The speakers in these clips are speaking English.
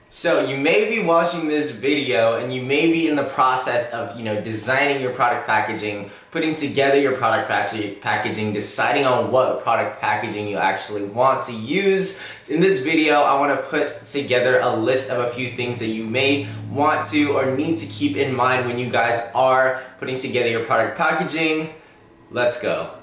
So you may be watching this video and you may be in the process of, designing your product packaging, putting together your product packaging, deciding on what product packaging you actually want to use. In this video, I want to put together a list of a few things that you may want to or need to keep in mind when you guys are putting together your product packaging. Let's go.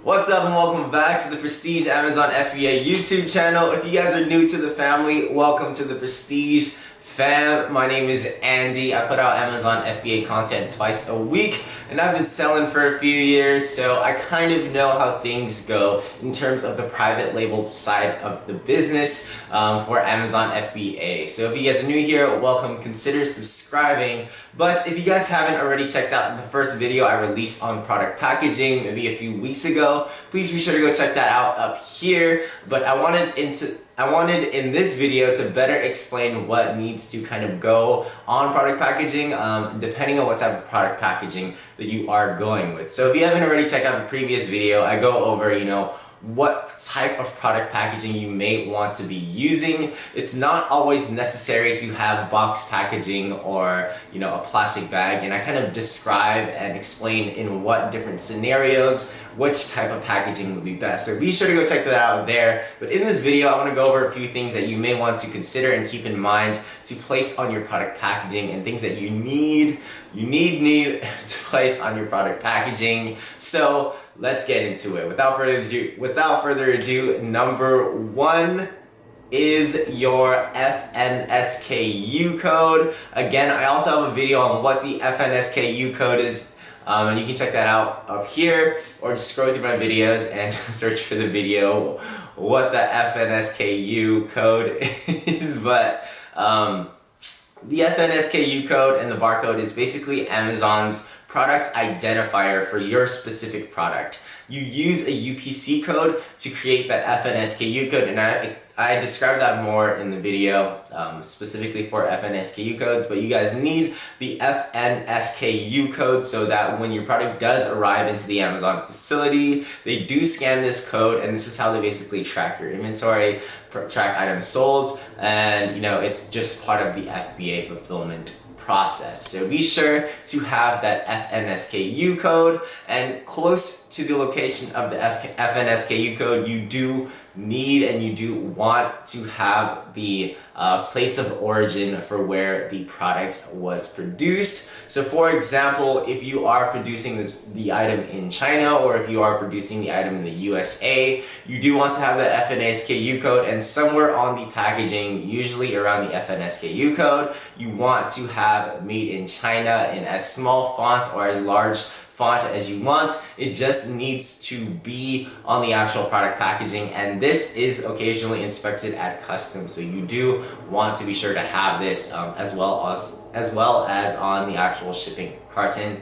What's up and welcome back to the Prestige Amazon FBA YouTube channel. If you guys are new to the family, welcome to the Prestige fam. My name is Andy. I put out Amazon FBA content twice a week and I've been selling for a few years, so I kind of know how things go in terms of the private label side of the business for Amazon FBA. So if you guys are new here, welcome. Consider subscribing. But if you guys haven't already checked out the first video I released on product packaging maybe a few weeks ago, please be sure to go check that out up here. But I wanted in this video to better explain what needs to kind of go on product packaging depending on what type of product packaging that you are going with. So if you haven't already checked out the previous video, I go over, what type of product packaging you may want to be using. It's not always necessary to have box packaging or a plastic bag, and I kind of describe and explain in what different scenarios which type of packaging would be best. So be sure to go check that out there. But in this video, I want to go over a few things that you may want to consider and keep in mind to place on your product packaging, and things that you need to place on your product packaging. So let's get into it. Without further ado, number one is your FNSKU code. Again, I also have a video on what the FNSKU code is, and you can check that out up here, or just scroll through my videos and search for the video what the FNSKU code is. But the FNSKU code and the barcode is basically Amazon's product identifier for your specific product. You use a UPC code to create that FNSKU code, and I described that more in the video specifically for FNSKU codes, but you guys need the FNSKU code so that when your product does arrive into the Amazon facility, they do scan this code, and this is how they basically track your inventory, track items sold, and it's just part of the FBA fulfillment process. So be sure to have that FNSKU code, and close to the location of the FNSKU code, you do need and you do want to have the place of origin for where the product was produced. So for example, if you are producing the item in China, or if you are producing the item in the USA, you do want to have the FNSKU code, and somewhere on the packaging, usually around the FNSKU code, you want to have made in China in as small font or as large font as you want. It just needs to be on the actual product packaging, and this is occasionally inspected at customs, so you do want to be sure to have this as well as on the actual shipping carton.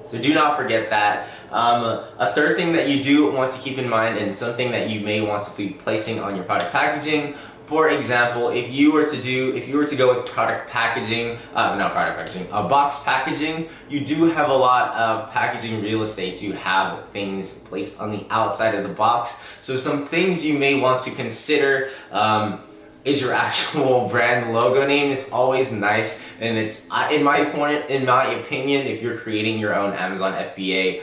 So do not forget that. A third thing that you do want to keep in mind, and something that you may want to be placing on your product packaging. For example, if you were to go with product packaging, box packaging, you do have a lot of packaging real estate to have things placed on the outside of the box. So some things you may want to consider is your actual brand logo name. It's always nice, and it's in my opinion, if you're creating your own Amazon FBA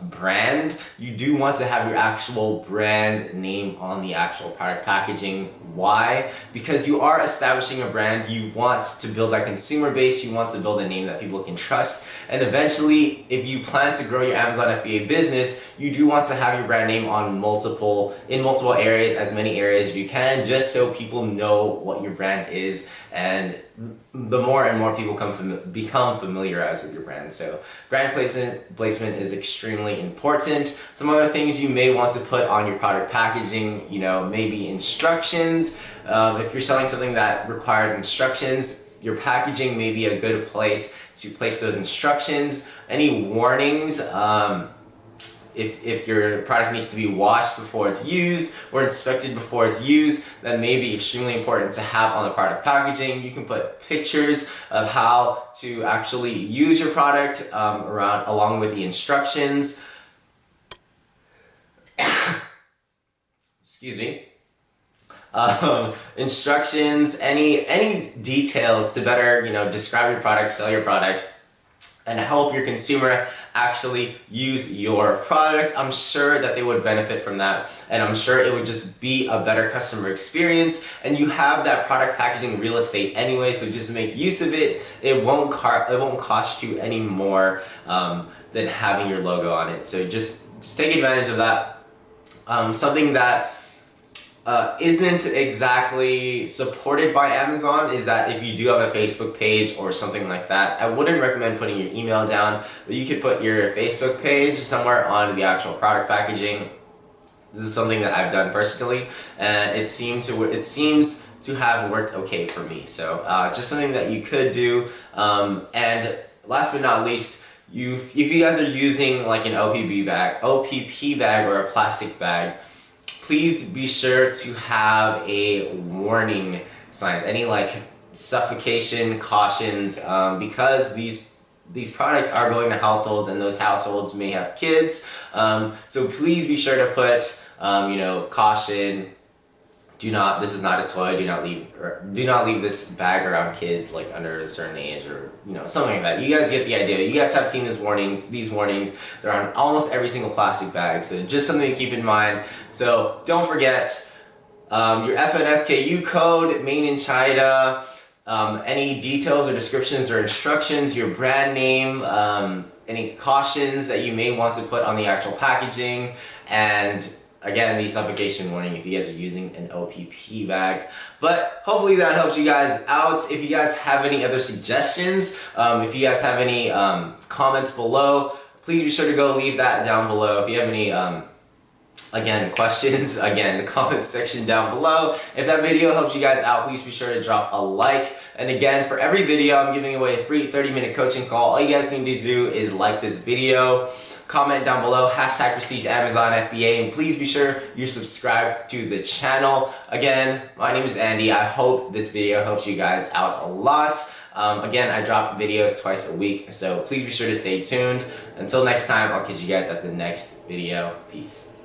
brand, you do want to have your actual brand name on the actual product packaging. Why? Because you are establishing a brand, you want to build that consumer base, you want to build a name that people can trust, and eventually, if you plan to grow your Amazon FBA business, you do want to have your brand name on in multiple areas, as many areas as you can, just so people know what your brand is, and the more and more people become familiarized with your brand. So brand placement is extremely important. Some other things you may want to put on your product packaging, maybe instructions. If you're selling something that requires instructions, your packaging may be a good place to place those instructions. Any warnings, if your product needs to be washed before it's used or inspected before it's used, that may be extremely important to have on the product packaging. You can put pictures of how to actually use your product along with the instructions. Excuse me. Instructions, any details to better, describe your product, sell your product, and help your consumer actually use your product. I'm sure that they would benefit from that, and I'm sure it would just be a better customer experience. And you have that product packaging real estate anyway, so just make use of it. It won't cost you any more than having your logo on it. So just take advantage of that. Something that isn't exactly supported by Amazon is that if you do have a Facebook page or something like that, I wouldn't recommend putting your email down, but you could put your Facebook page somewhere on the actual product packaging. This is something that I've done personally, and it seems to have worked okay for me. So just something that you could do. And last but not least, if you guys are using like an OPP bag or a plastic bag, please be sure to have a warning signs, any like suffocation cautions, because these products are going to households, and those households may have kids. So please be sure to put, caution. This is not a toy. Do not leave this bag around kids like under a certain age, or something like that. You guys get the idea. You guys have seen these warnings. They're on almost every single plastic bag. So just something to keep in mind. So don't forget your FNSKU code, made in China. Any details or descriptions or instructions, your brand name, any cautions that you may want to put on the actual packaging, and again, the suffocation warning if you guys are using an OPP bag. But hopefully that helps you guys out. If you guys have any other suggestions, if you guys have any comments below, please be sure to go leave that down below. If you have any, questions, the comment section down below. If that video helps you guys out, please be sure to drop a like. And again, for every video, I'm giving away a free 30-minute coaching call. All you guys need to do is like this video, comment down below, #Prestige Amazon FBA, and please be sure you subscribe to the channel. Again, my name is Andy. I hope this video helps you guys out a lot. Again, I drop videos twice a week, so please be sure to stay tuned. Until next time, I'll catch you guys at the next video. Peace.